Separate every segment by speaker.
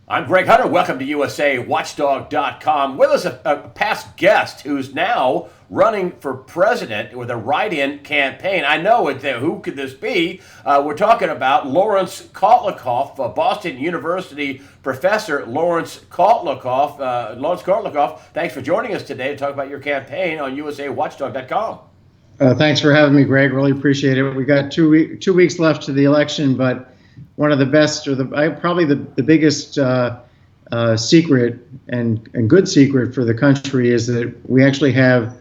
Speaker 1: I'm Greg Hunter. Welcome to USAWatchdog.com. With us, a past guest who's now running for president with a write-in campaign. I know it. Who could this be? We're talking about Laurence Kotlikoff, Boston University professor Laurence Kotlikoff. Laurence Kotlikoff, thanks for joining us today to talk about your campaign on USAWatchdog.com.
Speaker 2: Thanks for having me, Greg. Really appreciate it. We got 2 weeks left to the election, but one of the best, or probably the biggest secret and good secret for the country is that we actually have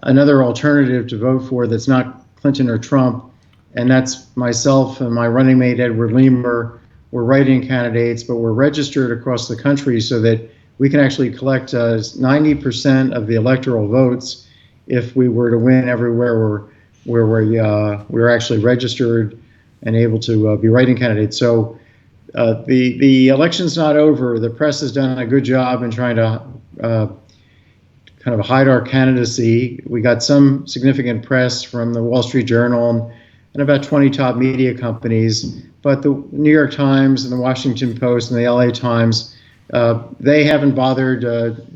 Speaker 2: another alternative to vote for that's not Clinton or Trump, and that's myself and my running mate Edward Leamer. We're write-in candidates, but we're registered across the country so that we can actually collect 90% of the electoral votes if we were to win everywhere where we're actually registered and able to be write-in candidates. So the election's not over. The press has done a good job in trying to kind of hide our candidacy. We got some significant press from the Wall Street Journal and about 20 top media companies, but the New York Times and the Washington Post and the LA Times, they haven't bothered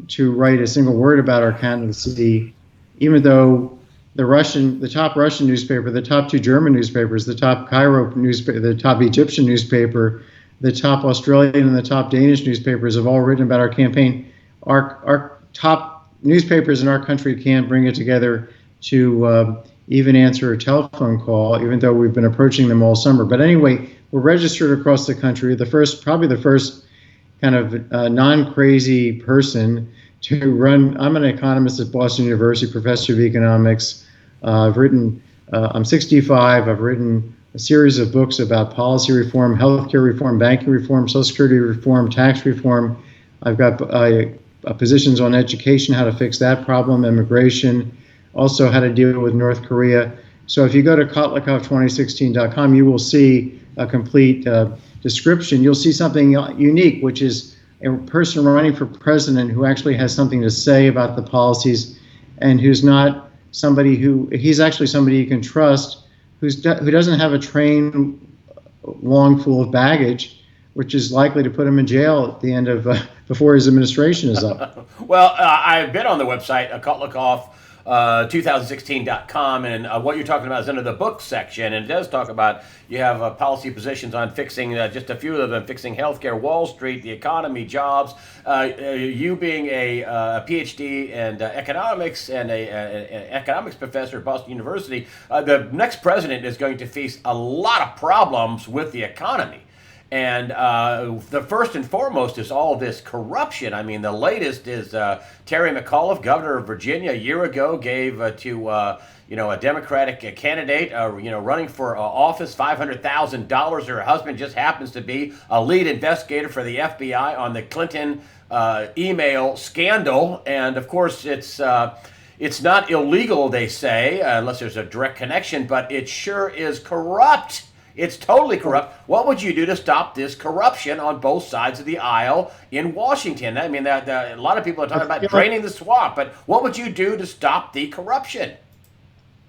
Speaker 2: to write a single word about our candidacy, even though the top Russian newspaper, the top two German newspapers, the top Cairo newspaper, the top Egyptian newspaper, the top Australian and the top Danish newspapers have all written about our campaign. Our top newspapers in our country can't bring it together to even answer a telephone call, even though we've been approaching them all summer. But anyway, we're registered across the country. Probably the first kind of non-crazy person to run. I'm an economist at Boston University, professor of economics. I'm 65. I've written a series of books about policy reform, healthcare reform, banking reform, Social Security reform, tax reform. I've got positions on education, how to fix that problem, immigration, also how to deal with North Korea. So if you go to Kotlikoff2016.com, you will see a complete description. You'll see something unique, which is a person running for president who actually has something to say about the policies and who's not somebody he's actually somebody you can trust, who doesn't have a train long full of baggage, which is likely to put him in jail at the end of before his administration is up.
Speaker 1: Well, I've been on the website, Kotlikoff2016.com, and what you're talking about is under the book section, and it does talk about you have policy positions on fixing, just a few of them, fixing healthcare, Wall Street, the economy, jobs. You being a PhD in economics and an economics professor at Boston University, the next president is going to face a lot of problems with the economy. And the first and foremost is all this corruption. I mean, the latest is Terry McAuliffe, governor of Virginia, a year ago gave to a Democratic candidate, running for office, $500,000. Her husband just happens to be a lead investigator for the FBI on the Clinton email scandal. And of course, it's not illegal, they say, unless there's a direct connection, but it sure is corrupt. It's totally corrupt. What would you do to stop this corruption on both sides of the aisle in Washington? I mean, a lot of people are talking about draining the swamp, but what would you do to stop the corruption?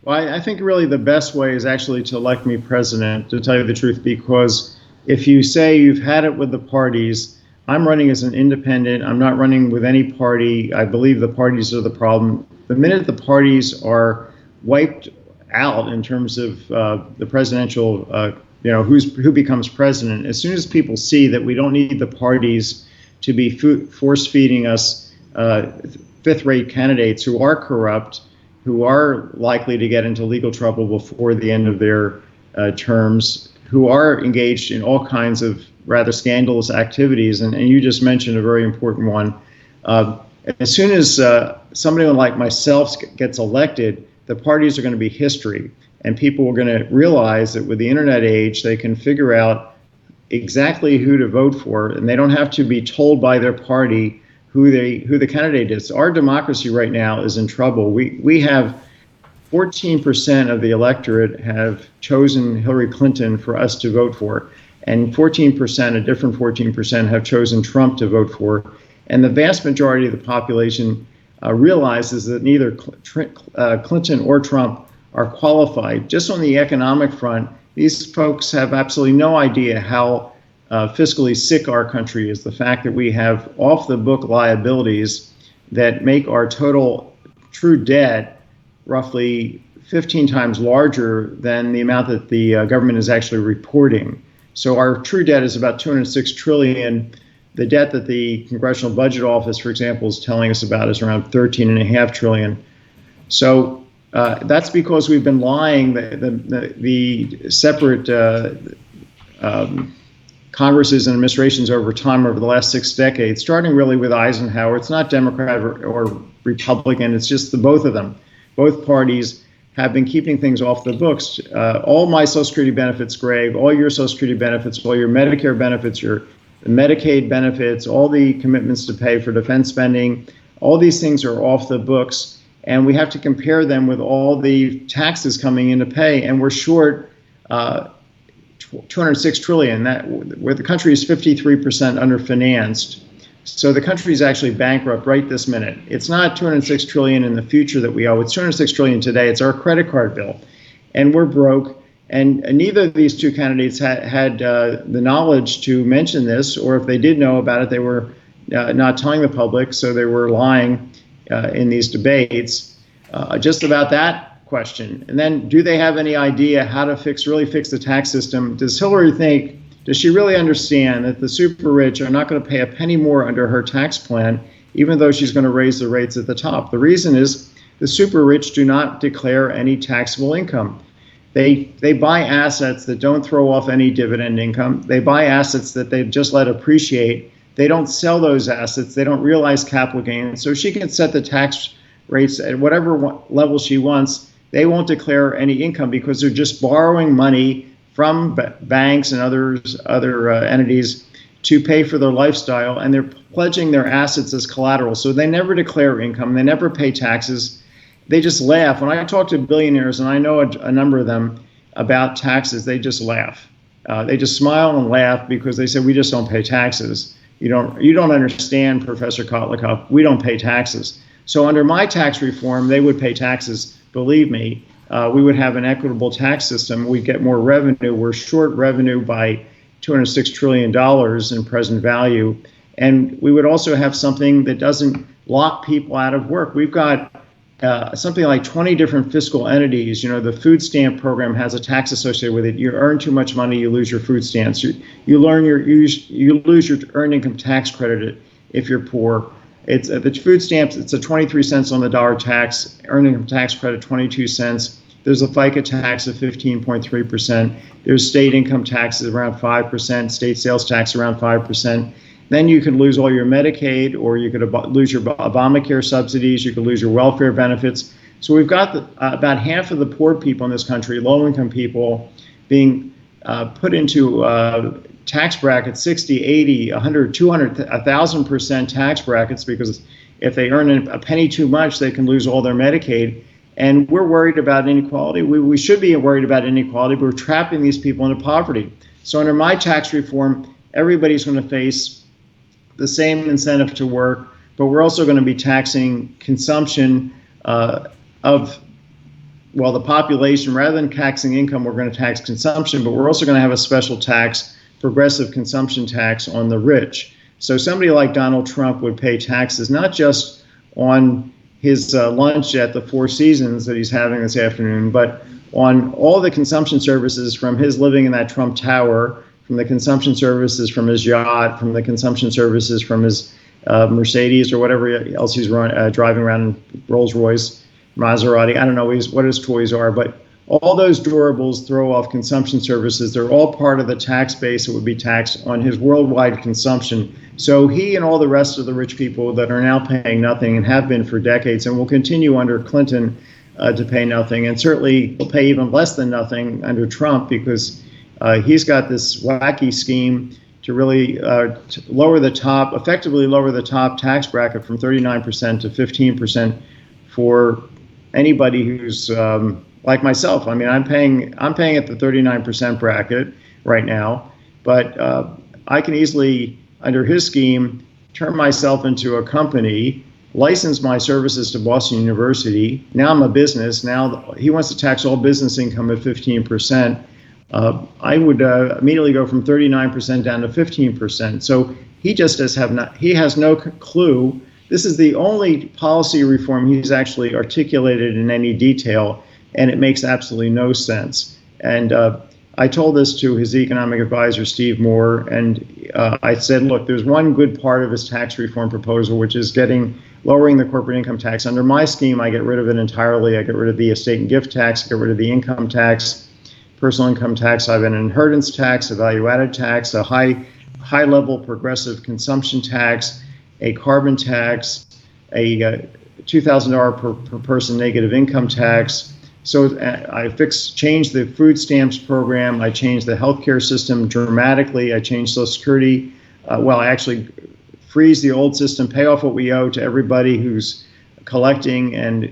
Speaker 2: Well, I think really the best way is actually to elect me president, to tell you the truth, because if you say you've had it with the parties, I'm running as an independent. I'm not running with any party. I believe the parties are the problem. The minute the parties are wiped out in terms of the presidential, who becomes president. As soon as people see that we don't need the parties to be force feeding us fifth-rate candidates who are corrupt, who are likely to get into legal trouble before the end of their terms, who are engaged in all kinds of rather scandalous activities, and you just mentioned a very important one. As soon as somebody like myself gets elected, the parties are going to be history, and people are going to realize that with the internet age, they can figure out exactly who to vote for, and they don't have to be told by their party who the candidate is. Our democracy right now is in trouble. We have 14% of the electorate have chosen Hillary Clinton for us to vote for, and 14%, a different 14%, have chosen Trump to vote for, and the vast majority of the population realizes that neither Clinton or Trump are qualified. Just on the economic front, these folks have absolutely no idea how fiscally sick our country is the fact that we have off-the-book liabilities that make our total true debt roughly 15 times larger than the amount that the government is actually reporting. So our true debt is about 206 trillion. The debt that the Congressional Budget Office, for example, is telling us about is around 13.5 trillion. So that's because we've been lying. The separate Congresses and administrations over time, over the last 6 decades, starting really with Eisenhower. It's not Democrat or Republican. It's just the both of them. Both parties have been keeping things off the books. All my Social Security benefits, Greg, all your Social Security benefits, all your Medicare benefits, your Medicaid benefits, all the commitments to pay for defense spending, all these things are off the books. And we have to compare them with all the taxes coming in to pay. And we're short 206 trillion, where the country is 53% underfinanced. So the country is actually bankrupt right this minute. It's not 206 trillion in the future that we owe. It's 206 trillion today. It's our credit card bill. And we're broke. And neither of these two candidates had the knowledge to mention this, or if they did know about it, they were not telling the public. So they were lying in these debates just about that question. And then, do they have any idea how to really fix the tax system? Does Hillary does she really understand that the super rich are not going to pay a penny more under her tax plan, even though she's going to raise the rates at the top? The reason is the super rich do not declare any taxable income. They buy assets that don't throw off any dividend income. They buy assets that they've just let appreciate. They don't sell those assets. They don't realize capital gains. So she can set the tax rates at whatever level she wants. They won't declare any income because they're just borrowing money from banks and other entities to pay for their lifestyle, and they're pledging their assets as collateral. So they never declare income. They never pay taxes. They just laugh. When I talk to billionaires, and I know a number of them, about taxes, they just laugh. They just smile and laugh because they say, we just don't pay taxes. You don't understand, Professor Kotlikoff. We don't pay taxes. So under my tax reform, they would pay taxes. Believe me, we would have an equitable tax system. We'd get more revenue. We're short revenue by $206 trillion in present value. And we would also have something that doesn't lock people out of work. We've got something like 20 different fiscal entities. You know, the food stamp program has a tax associated with it. You earn too much money, you lose your food stamps. You lose your earned income tax credit if you're poor. It's the food stamps. It's a 23 cents on the dollar tax, earned income tax credit 22 cents. There's a FICA tax of 15.3%. There's state income taxes around 5%, state sales tax around 5%. Then you could lose all your Medicaid, or you could lose your Obamacare subsidies. You could lose your welfare benefits. So we've got about half of the poor people in this country, low-income people, being put into tax brackets, 60, 80, 100, 200, 1,000% tax brackets, because if they earn a penny too much, they can lose all their Medicaid. And we're worried about inequality. We should be worried about inequality, but we're trapping these people into poverty. So under my tax reform, everybody's going to face the same incentive to work, but we're also going to be taxing consumption of the population. Rather than taxing income, we're going to tax consumption, but we're also going to have a special tax, progressive consumption tax on the rich. So somebody like Donald Trump would pay taxes not just on his lunch at the Four Seasons that he's having this afternoon, but on all the consumption services, from his living in that Trump Tower, from the consumption services from his yacht, from the consumption services from his Mercedes or whatever else he's driving around in, Rolls Royce, Maserati. I don't know what his toys are, but all those durables throw off consumption services. They're all part of the tax base that would be taxed on his worldwide consumption. So he and all the rest of the rich people that are now paying nothing, and have been for decades, and will continue under Clinton to pay nothing, and certainly will pay even less than nothing under Trump, because he's got this wacky scheme to really effectively lower the top tax bracket from 39% to 15% for anybody who's like myself. I mean, I'm paying at the 39% bracket right now, but I can easily, under his scheme, turn myself into a company, license my services to Boston University. Now I'm a business. Now he wants to tax all business income at 15%. I would immediately go from 39% down to 15%. So he just he has no clue. This is the only policy reform he's actually articulated in any detail, and it makes absolutely no sense. And I told this to his economic advisor, Steve Moore, and I said, look, there's one good part of his tax reform proposal, which is lowering the corporate income tax. Under my scheme, I get rid of it entirely. I get rid of the estate and gift tax, get rid of the income tax, personal income tax. I have an inheritance tax, a value-added tax, a high-level progressive consumption tax, a carbon tax, a $2,000 per person negative income tax. So I changed the food stamps program. I changed the healthcare system dramatically. I changed Social Security. I actually freeze the old system, pay off what we owe to everybody who's collecting and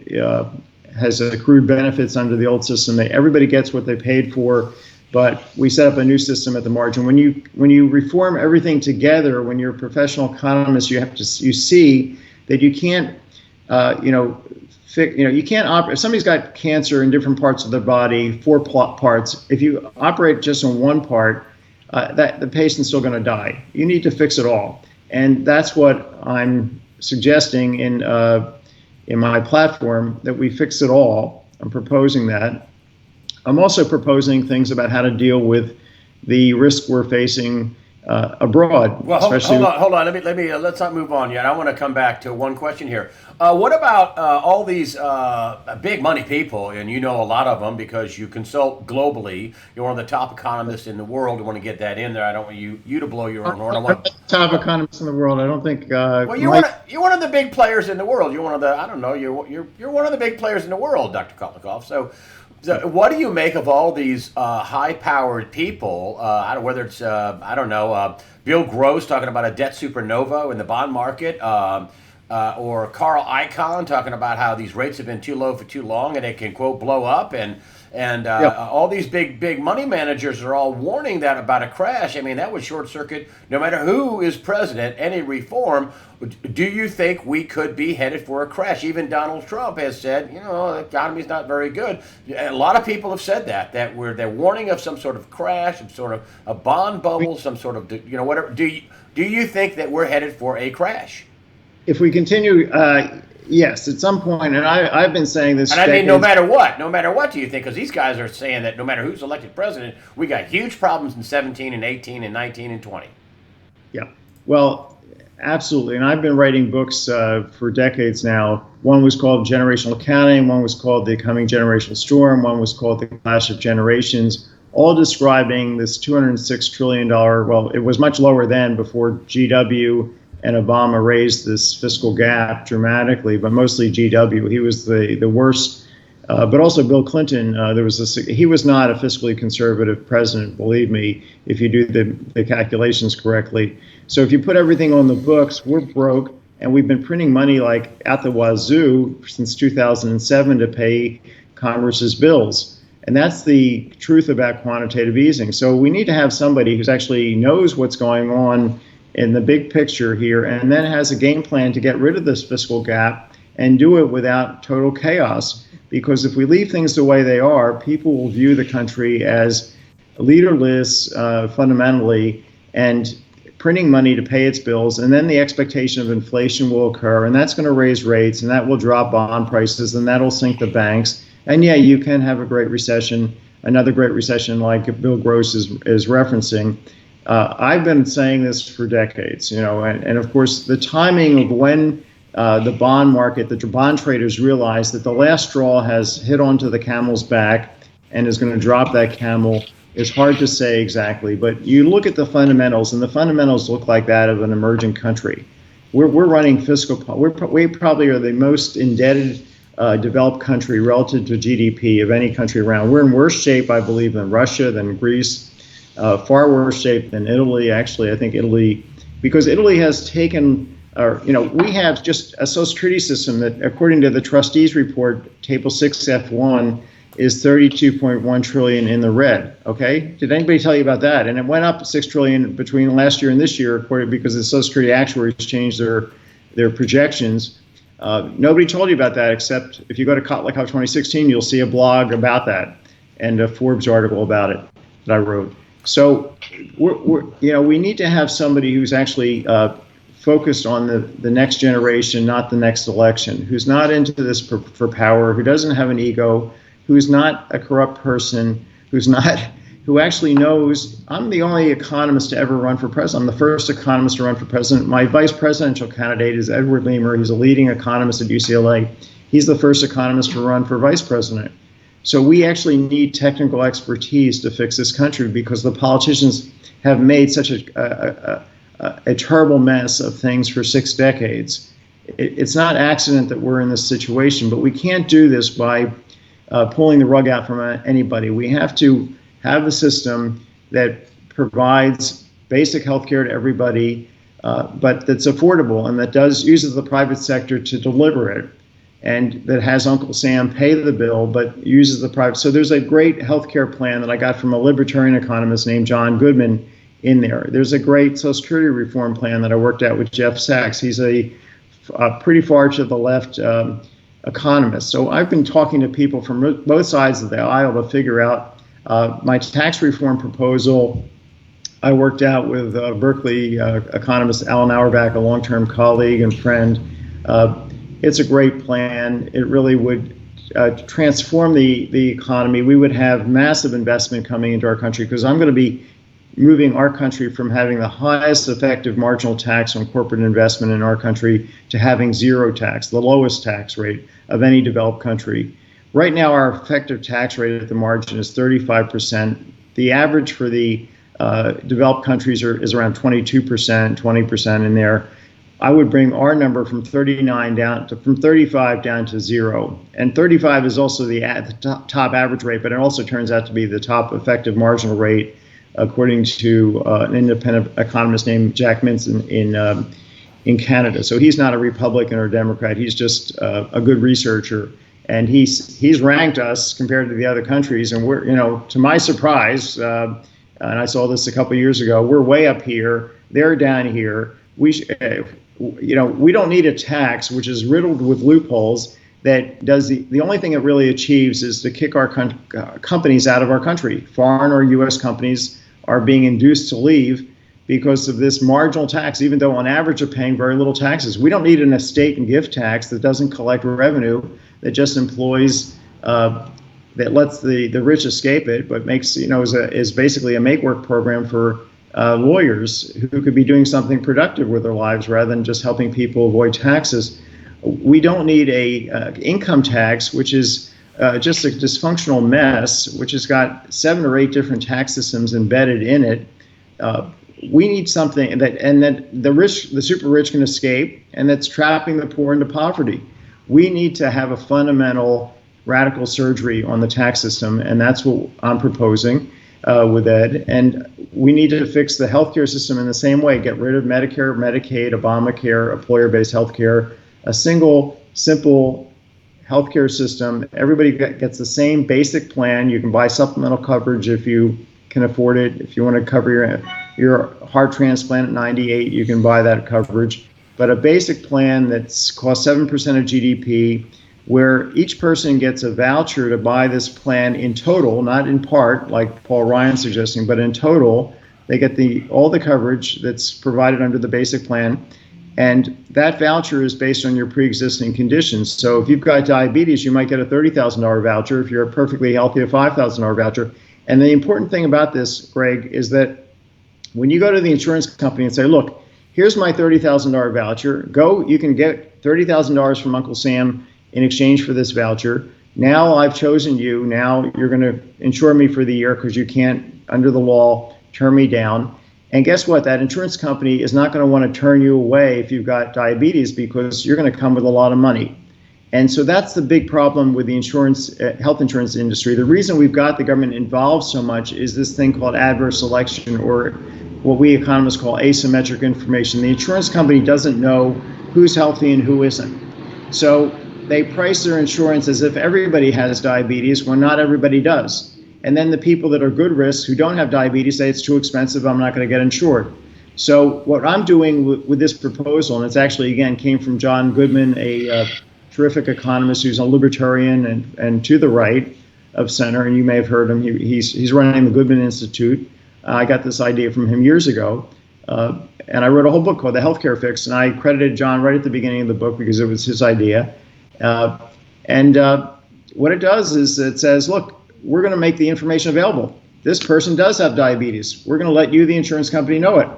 Speaker 2: has accrued benefits under the old system. Everybody gets what they paid for, but we set up a new system at the margin. When you reform everything together, when you're a professional economist, you see that you can't you can't operate. If somebody's got cancer in different parts of their body, 4 parts. If you operate just on one part, the patient's still going to die. You need to fix it all, and that's what I'm suggesting in my platform, that we fix it all. I'm proposing that. I'm also proposing things about how to deal with the risk we're facing abroad.
Speaker 1: Well, hold on. Let's not move on yet. I want to come back to one question here. What about all these big money people, and you know a lot of them because you consult globally. You're one of the top economists in the world. I want to get that in there. I don't want you to blow your own horn.
Speaker 2: I'm the top economist in the world. I don't think.
Speaker 1: Well, you're one of the big players in the world. You're one of the You're one of the big players in the world, Dr. Kotlikoff. So what do you make of all these high-powered people? Whether it's Bill Gross talking about a debt supernova in the bond market, or Carl Icahn talking about how these rates have been too low for too long and it can, quote, blow up, and all these big money managers are all warning that about a crash. I mean, that would short circuit no matter who is president, any reform. Do you think we could be headed for a crash? Even Donald Trump has said, the economy's not very good. A lot of people have said that they're warning of some sort of crash, some sort of a bond bubble, some sort of, whatever. Do you think that we're headed for a crash?
Speaker 2: If we continue, yes, at some point, and I've been saying this.
Speaker 1: And I mean, no matter what do you think? Because these guys are saying that no matter who's elected president, we got huge problems in 17 and 18 and 19 and 20.
Speaker 2: Yeah, well, absolutely. And I've been writing books for decades now. One was called Generational Accounting. One was called The Coming Generational Storm. One was called The Clash of Generations, all describing this $206 trillion. Well, it was much lower then before GW and Obama raised this fiscal gap dramatically, but mostly GW. He was the worst, but also Bill Clinton. He was not a fiscally conservative president, believe me, if you do the calculations correctly. So if you put everything on the books, we're broke, and we've been printing money like at the wazoo since 2007 to pay Congress's bills. And that's the truth about quantitative easing. So we need to have somebody who actually knows what's going on in the big picture here, and then has a game plan to get rid of this fiscal gap and do it without total chaos. Because if we leave things the way they are, people will view the country as leaderless fundamentally, and printing money to pay its bills, and then the expectation of inflation will occur, and that's going to raise rates, and that will drop bond prices, and that'll sink the banks. And yeah, you can have a great recession, another great recession like Bill Gross is referencing. I've been saying this for decades, and of course the timing of when the bond market, the bond traders realize that the last straw has hit onto the camel's back and is going to drop that camel is hard to say exactly. But you look at the fundamentals, and the fundamentals look like that of an emerging country. We're running fiscal. We probably are the most indebted developed country relative to GDP of any country around. We're in worse shape, I believe, than Russia, than Greece. Far worse shape than Italy. Actually, I think Italy, because Italy has taken, we have just a social security system that, according to the trustees report, table 6F1, is 32.1 trillion in the red. Okay, did anybody tell you about that? And it went up 6 trillion between last year and this year, according, because the social security actuaries changed their projections. Nobody told you about that, except if you go to Kotlikoff 2016, you'll see a blog about that and a Forbes article about it. that I wrote. So we need to have somebody who's actually focused on the next generation, not the next election, who's not into this for power, who doesn't have an ego, who's not a corrupt person, who actually knows. I'm the only economist to ever run for president. I'm the first economist to run for president. My vice presidential candidate is Edward Leamer. He's a leading economist at UCLA. He's the first economist to run for vice president. So we actually need technical expertise to fix this country because the politicians have made such a terrible mess of things for 6 decades. It's not accident that we're in this situation, but we can't do this by pulling the rug out from anybody. We have to have a system that provides basic health care to everybody, but that's affordable and that uses the private sector to deliver it, and that has Uncle Sam pay the bill, but uses the private. So there's a great healthcare plan that I got from a libertarian economist named John Goodman in there. There's a great Social Security reform plan that I worked out with Jeff Sachs. He's a pretty far to the left economist. So I've been talking to people from both sides of the aisle to figure out my tax reform proposal. I worked out with Berkeley economist Alan Auerbach, a long-term colleague and friend. It's a great plan. It really would transform the economy. We would have massive investment coming into our country because I'm going to be moving our country from having the highest effective marginal tax on corporate investment in our country to having zero tax, the lowest tax rate of any developed country. Right now, our effective tax rate at the margin is 35%. The average for the developed countries is around 22%, 20% in there. I would bring our number from 35 down to 0. And 35 is also the top average rate, but it also turns out to be the top effective marginal rate, according to an independent economist named Jack Mintz in Canada. So he's not a Republican or a Democrat. He's just a good researcher. And he's ranked us compared to the other countries. And we're, to my surprise, and I saw this a couple of years ago, we're way up here. They're down here. We don't need a tax which is riddled with loopholes that does the only thing it really achieves is to kick our companies out of our country. Foreign or U.S. companies are being induced to leave because of this marginal tax, even though on average are paying very little taxes. We don't need an estate and gift tax that doesn't collect revenue, that just employs, that lets the rich escape it, but makes, is basically a make-work program for lawyers who could be doing something productive with their lives rather than just helping people avoid taxes. We don't need a income tax, which is just a dysfunctional mess, which has got 7 or 8 different tax systems embedded in it. We need something that the super rich can escape, and that's trapping the poor into poverty. We need to have a fundamental radical surgery on the tax system, and that's what I'm proposing with Ed. And we need to fix the healthcare system in the same way, get rid of Medicare, Medicaid, Obamacare, employer-based healthcare, a single, simple healthcare system. Everybody gets the same basic plan. You can buy supplemental coverage if you can afford it. If you want to cover your heart transplant at 98, you can buy that coverage. But a basic plan that's costs 7% of GDP, where each person gets a voucher to buy this plan in total, not in part, like Paul Ryan's suggesting, but in total. They get all the coverage that's provided under the basic plan. And that voucher is based on your pre-existing conditions. So if you've got diabetes, you might get a $30,000 voucher. If you're perfectly healthy, a $5,000 voucher. And the important thing about this, Greg, is that when you go to the insurance company and say, look, here's my $30,000 voucher. You can get $30,000 from Uncle Sam in exchange for this voucher. Now I've chosen you. Now you're going to insure me for the year because you can't, under the law, turn me down. And guess what? That insurance company is not going to want to turn you away if you've got diabetes because you're going to come with a lot of money. And so that's the big problem with the health insurance industry. The reason we've got the government involved so much is this thing called adverse selection, or what we economists call asymmetric information. The insurance company doesn't know who's healthy and who isn't. So they price their insurance as if everybody has diabetes when not everybody does. And then the people that are good risks who don't have diabetes say it's too expensive, I'm not going to get insured. So what I'm doing with this proposal, and it's actually, again, came from John Goodman, a terrific economist who's a libertarian and to the right, of center, and you may have heard him. He's running the Goodman Institute. I got this idea from him years ago, and I wrote a whole book called The Healthcare Fix, and I credited John right at the beginning of the book because it was his idea. And what it does is it says, look, we're going to make the information available. This person does have diabetes. We're going to let you, the insurance company, know it.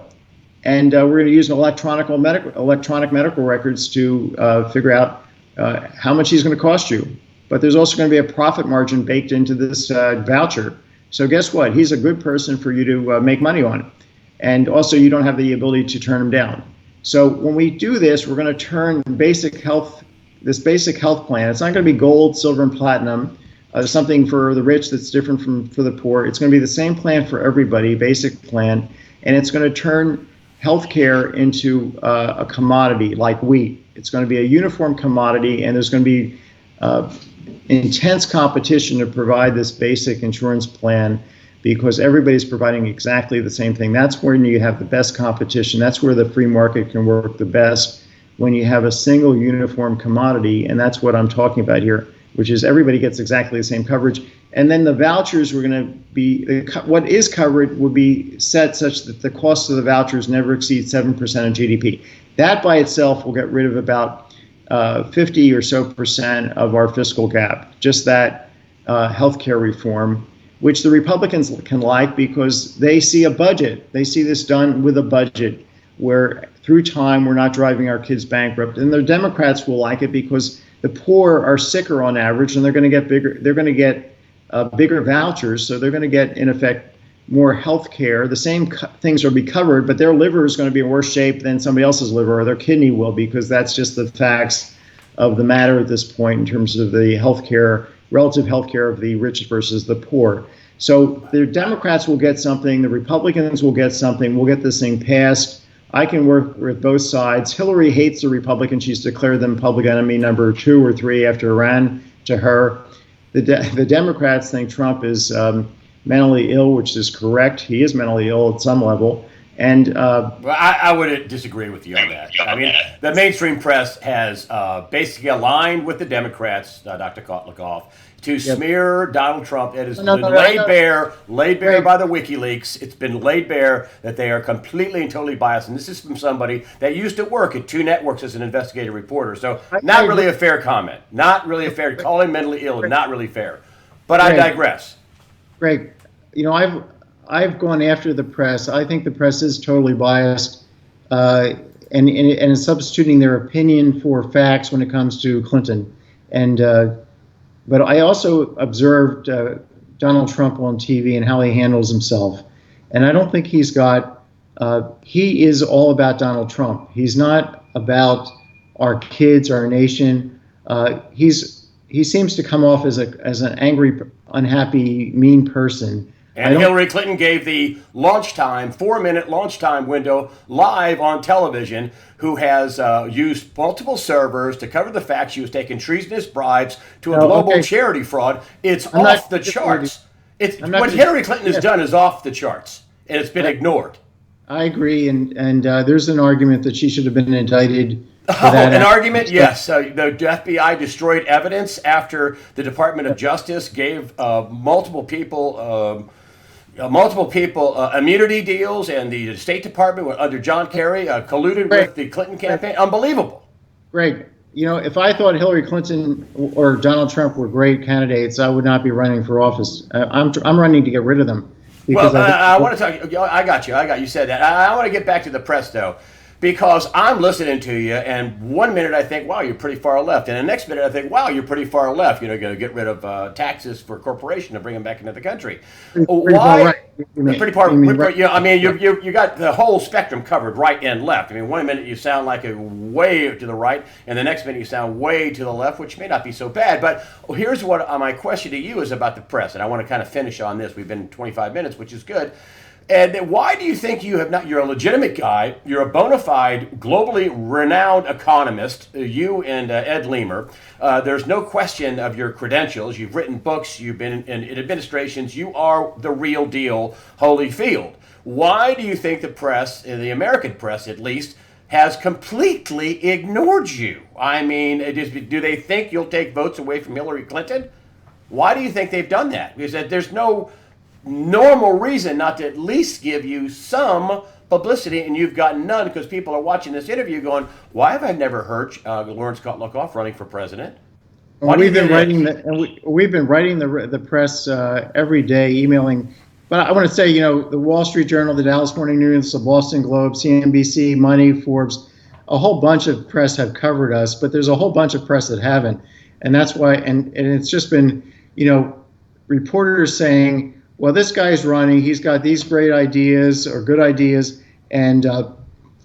Speaker 2: And we're going to use electronic medical records to figure out how much he's going to cost you. But there's also going to be a profit margin baked into this voucher. So guess what? He's a good person for you to make money on. And also, you don't have the ability to turn him down. So when we do this, we're going to turn this basic health plan. It's not going to be gold, silver, and platinum. Something for the rich that's different from for the poor. It's going to be the same plan for everybody, basic plan, and it's going to turn healthcare into a commodity like wheat. It's going to be a uniform commodity, and there's going to be intense competition to provide this basic insurance plan because everybody's providing exactly the same thing. That's when you have the best competition. That's where the free market can work the best, when you have a single uniform commodity, and that's what I'm talking about here, which is everybody gets exactly the same coverage. And then the vouchers were going to be, what is covered would be set such that the cost of the vouchers never exceed 7% of GDP. That by itself will get rid of about 50 or so percent of our fiscal gap, just that healthcare reform, which the Republicans can like because they see a budget. They see this done with a budget where through time we're not driving our kids bankrupt. And the Democrats will like it because the poor are sicker on average, and they're going to get bigger. They're going to get bigger vouchers, so they're going to get, in effect, more health care. The same things will be covered, but their liver is going to be in worse shape than somebody else's liver, or their kidney will, because that's just the facts of the matter at this point in terms of the relative health care of the rich versus the poor. So the Democrats will get something, the Republicans will get something. We'll get this thing passed. I can work with both sides. Hillary hates the Republicans. She's declared them public enemy number 2 or 3 after Iran to her. The Democrats think Trump is mentally ill, which is correct. He is mentally ill at some level. And
Speaker 1: well, I would disagree with you on that. I mean, the mainstream press has basically aligned with the Democrats, Dr. Kotlikoff, to smear Donald Trump. It is laid bare by the WikiLeaks. It's been laid bare that they are completely and totally biased. And this is from somebody that used to work at 2 networks as an investigative reporter. So not really a fair comment. Not really a fair. Call him mentally ill. Not really fair. But I digress.
Speaker 2: Greg, I've gone after the press. I think the press is totally biased and is substituting their opinion for facts when it comes to Clinton. But I also observed Donald Trump on TV and how he handles himself. And I don't think he is all about Donald Trump. He's not about our kids, our nation. He seems to come off as an angry, unhappy, mean person.
Speaker 1: And Hillary Clinton gave the 4-minute launch time window live on television, who has used multiple servers to cover the fact she was taking treasonous bribes to a global charity fraud. It's off the charts. What Hillary Clinton has done is off the charts, and it's been ignored.
Speaker 2: I agree, and there's an argument that she should have been indicted.
Speaker 1: An argument? Yes. The FBI destroyed evidence after the Department of Justice gave multiple people immunity deals, and the State Department under John Kerry colluded with the Clinton campaign. Unbelievable.
Speaker 2: Greg, if I thought Hillary Clinton or Donald Trump were great candidates, I would not be running for office. I'm running to get rid of them.
Speaker 1: Well, I want to talk. I got you. You said that. I want to get back to the press, though, because I'm listening to you, and 1 minute I think, wow, you're pretty far left, and the next minute I think, wow, you're pretty far left. Going to get rid of taxes for corporation and bring them back into the country. Why? Pretty far. I mean, you got the whole spectrum covered, right and left. I mean, 1 minute you sound like a way to the right, and the next minute you sound way to the left, which may not be so bad. But here's what my question to you is about the press, and I want to kind of finish on this. We've been 25 minutes, which is good. And why do you think you're a legitimate guy, you're a bona fide, globally renowned economist, you and Ed Leamer. There's no question of your credentials. You've written books, you've been in administrations, you are the real deal, Holyfield. Why do you think the press, the American press at least, has completely ignored you? I mean, do they think you'll take votes away from Hillary Clinton? Why do you think they've done that? Because there's no normal reason not to at least give you some publicity, and you've gotten none because people are watching this interview going, why have I never heard Laurence Kotlikoff running for president?
Speaker 2: Well, we've been writing the press every day, emailing. But I want to say, the Wall Street Journal, the Dallas Morning News, the Boston Globe, CNBC, Money, Forbes, a whole bunch of press have covered us, but there's a whole bunch of press that haven't. And that's why, and it's just been, reporters saying, well, this guy's running, he's got these great ideas or good ideas, and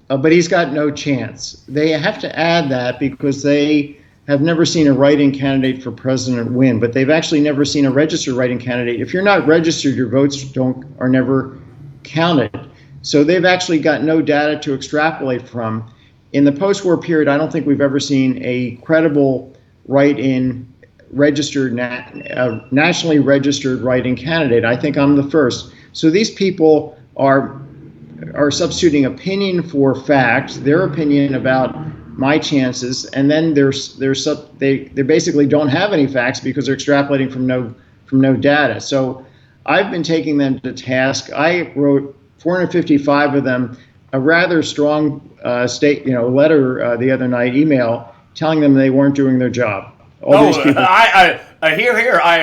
Speaker 2: but he's got no chance. They have to add that because they have never seen a write-in candidate for president win, but they've actually never seen a registered write-in candidate. If you're not registered, your votes are never counted. So they've actually got no data to extrapolate from. In the post-war period, I don't think we've ever seen a credible write-in registered, nationally registered write-in candidate. I think I'm the first. So these people are substituting opinion for fact, their opinion about my chances, and then they basically don't have any facts because they're extrapolating from no data. So I've been taking them to task. I wrote 455 of them a rather strong letter the other night, email, telling them they weren't doing their job.
Speaker 1: I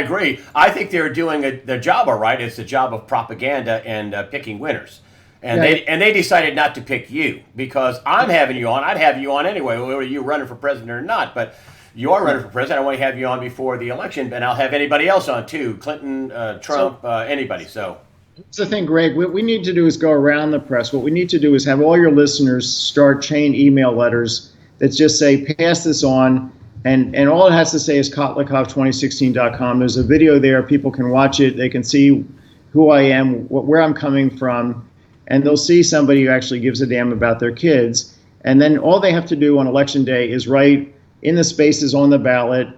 Speaker 1: agree. I think they're doing their job all right. It's the job of propaganda and picking winners. And they decided not to pick you because I'm having you on. I'd have you on anyway, whether you're running for president or not. But you are running for president. I want to have you on before the election, and I'll have anybody else on too. Clinton, Trump, anybody. So
Speaker 2: that's the thing, Greg. What we need to do is go around the press. What we need to do is have all your listeners start chain email letters that just say, pass this on. And all it has to say is Kotlikoff2016.com. There's a video there. People can watch it. They can see who I am, where I'm coming from. And they'll see somebody who actually gives a damn about their kids. And then all they have to do on election day is write in the spaces on the ballot,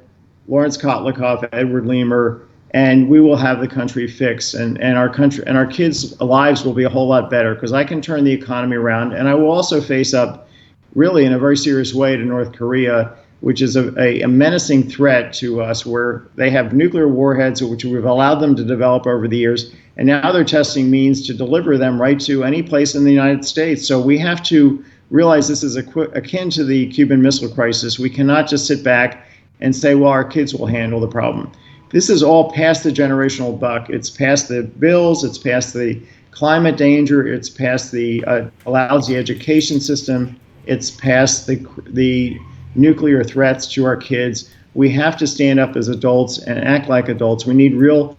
Speaker 2: Laurence Kotlikoff, Edward Lemur, and we will have the country fixed. And our country and our kids' lives will be a whole lot better because I can turn the economy around. And I will also face up really in a very serious way to North Korea, which is a menacing threat to us, where they have nuclear warheads, which we've allowed them to develop over the years. And now they're testing means to deliver them right to any place in the United States. So we have to realize this is akin to the Cuban Missile Crisis. We cannot just sit back and say, well, our kids will handle the problem. This is all past the generational buck. It's past the bills. It's past the climate danger. It's past the lousy education system. It's past the nuclear threats to our kids. We have to stand up as adults and act like adults. We need real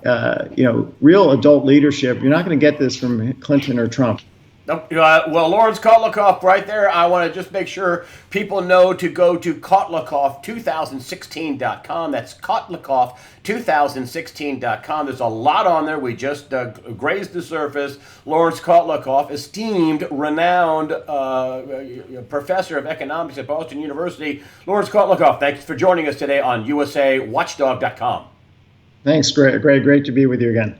Speaker 2: adult leadership. You're not going to get this from Clinton or Trump.
Speaker 1: Well, Laurence Kotlikoff right there. I want to just make sure people know to go to Kotlikoff2016.com. That's Kotlikoff2016.com. There's a lot on there. We just grazed the surface. Laurence Kotlikoff, esteemed, renowned professor of economics at Boston University. Laurence Kotlikoff, thanks for joining us today on USAWatchdog.com.
Speaker 2: Thanks, Greg. Great to be with you again.